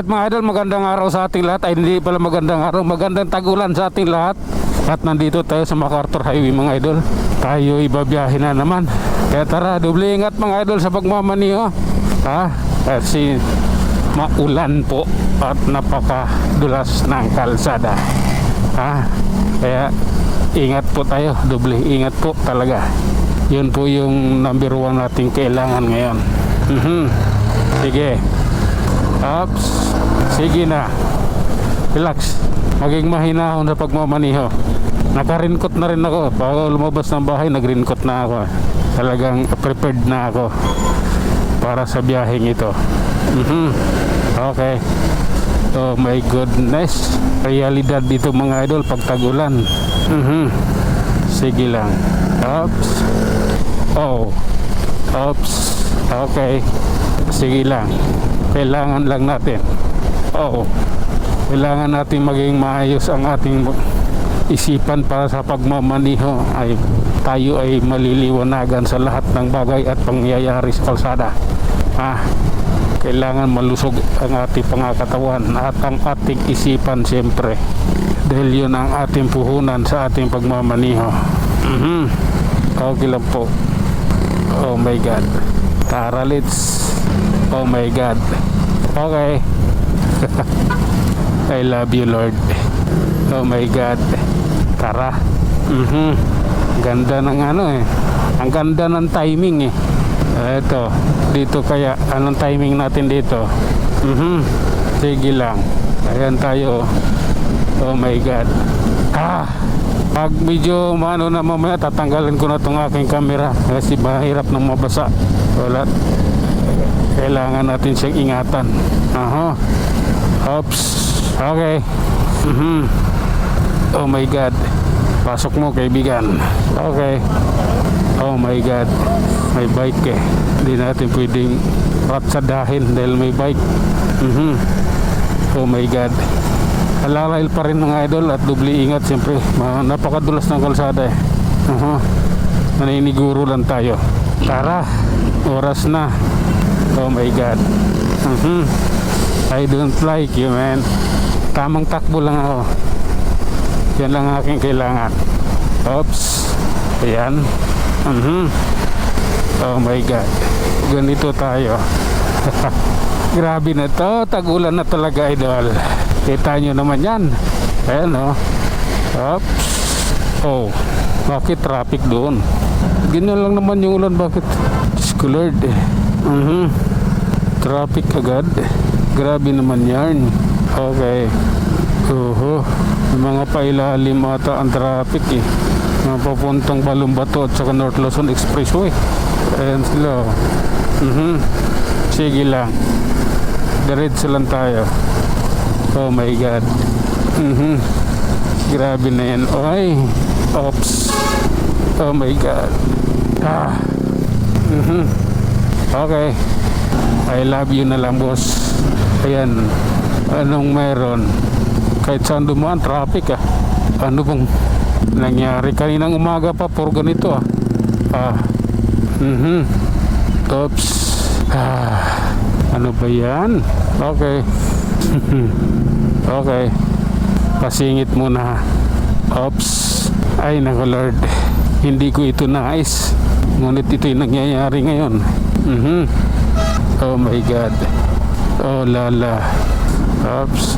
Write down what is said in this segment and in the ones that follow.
mga idol, magandang araw sa ating lahat. Ay hindi pala magandang araw, magandang tag-ulan sa ating lahat. At nandito tayo sa MacArthur Highway mga idol. Tayo ibabiyahin na naman. Kaya tara, doble ingat mga idol sa pagmamaniho. Kasi maulan po at napakadulas ng kalsada. Kaya ingat po tayo, doble ingat po talaga. Yun po yung number one nating kailangan ngayon. Sige. Ups. Sige na. Relax. Maging mahinahon sa pagmamaniho. Naka-raincoat na rin ako. Bago lumabas ng bahay, nag-raincoat na ako. Talagang prepared na ako para sa biyaheng ito. Okay. Oh my goodness. Realidad dito mga idol pag tag-ulan. Sige lang. Ups. Oh. Oops. Okay. Sige lang. Kailangan lang natin. Kailangan natin maging maayos ang ating isipan para sa pagmamaniho ay tayo ay maliliwanagan sa lahat ng bagay at pangyayari sa kalsada. Kailangan malusog ang ating pangakatawan at ang ating isipan siyempre. Dahil yun ang ating puhunan sa ating pagmamaniho. Okay lang po. Oh my God. Tara, let's. Oh my God. Okay. I love you, Lord. Oh my God. Tara. Ganda ng ang ganda ng timing Ito. Dito kaya. Anong timing natin dito? Sige lang. Ayan tayo. Oh my God. Pag medyo na mamaya, tatanggalin ko na itong aking camera kasi mahirap nang mabasa. Wala. Kailangan natin siyang ingatan. Oops. Okay. Oh my God. Pasok mo kaibigan. Okay. Oh my God. May bike Hindi natin pwedeng ratsadahin dahil may bike. Oh my God. Alalail pa rin mga idol at dubli ingat siyempre. Napakadulas ng kalsada Maniniguro lang tayo. Tara. Oras na. Oh my God. I don't like you, man. Tamang takbo lang ako. Yan lang aking kailangan. Oops. Ayan. Oh my God. Ganito tayo. Grabe na to. Tag-ulan na talaga, idol. Kita nyo naman yan. Ayan Oops. Oh. Bakit traffic doon? Ganyan lang naman yung ulan. Bakit? Lord. Traffic agad. Grabe naman yan. Okay. Mga pailalim ata ang traffic mga papuntang Balumbato at saka North Luzon Expressway. Ayan sila. Sige lang. Diretso lang tayo. Oh my God. Grabe na yan. Oops. Oh my God. Okay. I love you na lang, boss. Ayan. Anong meron? Kahit saan dumaan, traffic Ano bang nangyari? Kaninang umaga pa, puro ganito Oops. Ano ba yan? Okay. Okay. Pasingit muna. Oops. Ay nako Lord. Hindi ko ito nais. Ngunit ito yung nangyayari ngayon. Oh my God. Oh lala. Oops.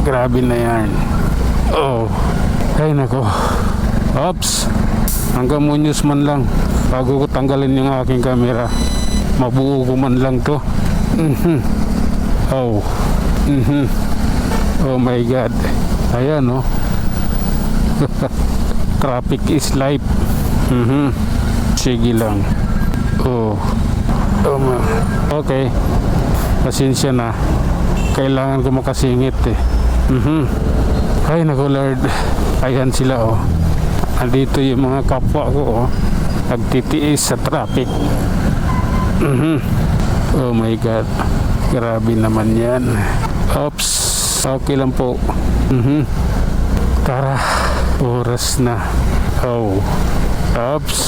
Grabe na yan. Ay nako. Oops. Hanggang munyos man lang bago ko tanggalin yung aking camera. Mabuo ko man lang to. Oh my God. Ayan Traffic is life. Sige lang. Okay. Pasensya na. Kailangan ko makasingit Ay naku Lord. Ayan sila Andito yung mga kapwa ko nagtitiis sa traffic. Oh my God. Grabe naman yan. Oops. Okay lang po. Tara. Oras na. Oops.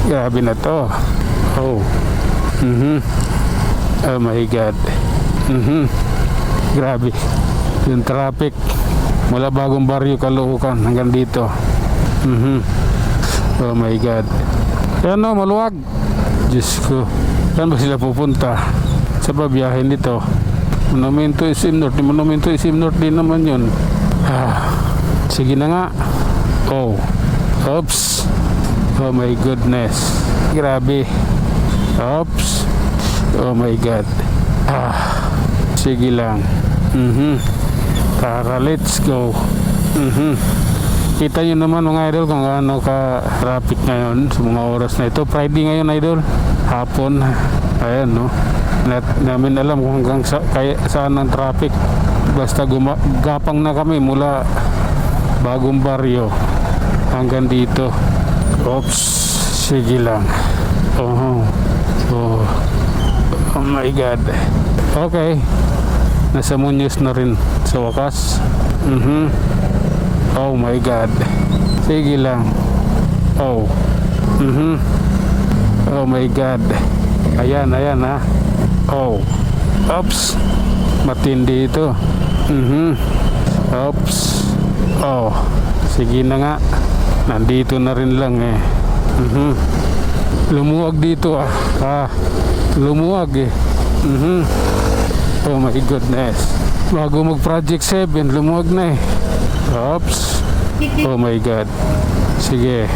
Grabe na to. Oh my God. Grabe. Yung traffic mula Bagong Baryo, Caloocan hanggang dito. Oh my God. Yan o, maluwag. Diyos ko. Saan ba sila pupunta? Sa babiyahin dito. Monumento SM North. Monumento SM North din naman yun. Sige na nga. Oh. Oops. Oh my goodness. Grabe. Oops. Oh my God. Sige lang. Tara, let's go. Kita nyo naman mga idol kung gaano ka traffic ngayon sa mga oras na ito. Friday ngayon idol. Hapon. Ayan no. Namin alam kung hanggang saan ang traffic. Basta gapang na kami mula Bagong Baryo hanggang dito. Oops. Sige lang. Oh my God. Okay. Nasa Muñoz na rin sa wakas. Oh my God. Sige lang. Oh. Oh my God. Ayan ha. Oh. Oops. Matindi ito. Oops. Oh. Sige na nga. Nandito na rin lang eh. Lumuwag dito lumuwag eh. Oh my goodness. Bago mag Project 7, lumuwag na eh. Oops. Oh my God. Sige.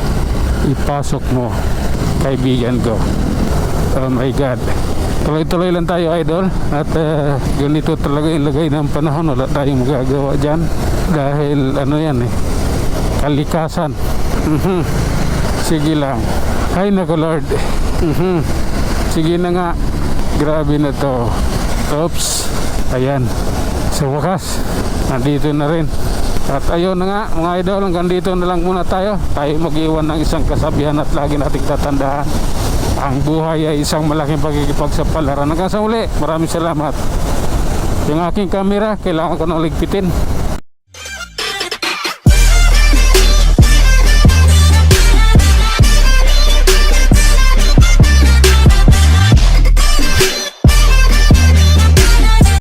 Ipasok mo, kaibigan ko. Oh my God. Tuloy-tuloy lang tayo idol. At ganito talaga yung lagay ng panahon. Wala tayong magagawa dyan. Dahil ano yan eh, kalikasan. Sige lang. Ay nako Lord. Sige na nga. Grabe na to. Oops. Ayan. Sa wakas, nandito na rin. At ayun na nga mga idol, hanggang dito na lang muna tayo. Tayo mag-iwan ng isang kasabihan at lagi nating tatandaan. Ang buhay ay isang malaking pagkikipagsapalaran. Hanggang sa uli, maraming salamat. Yung aking camera, kailangan ko nang ligpitin.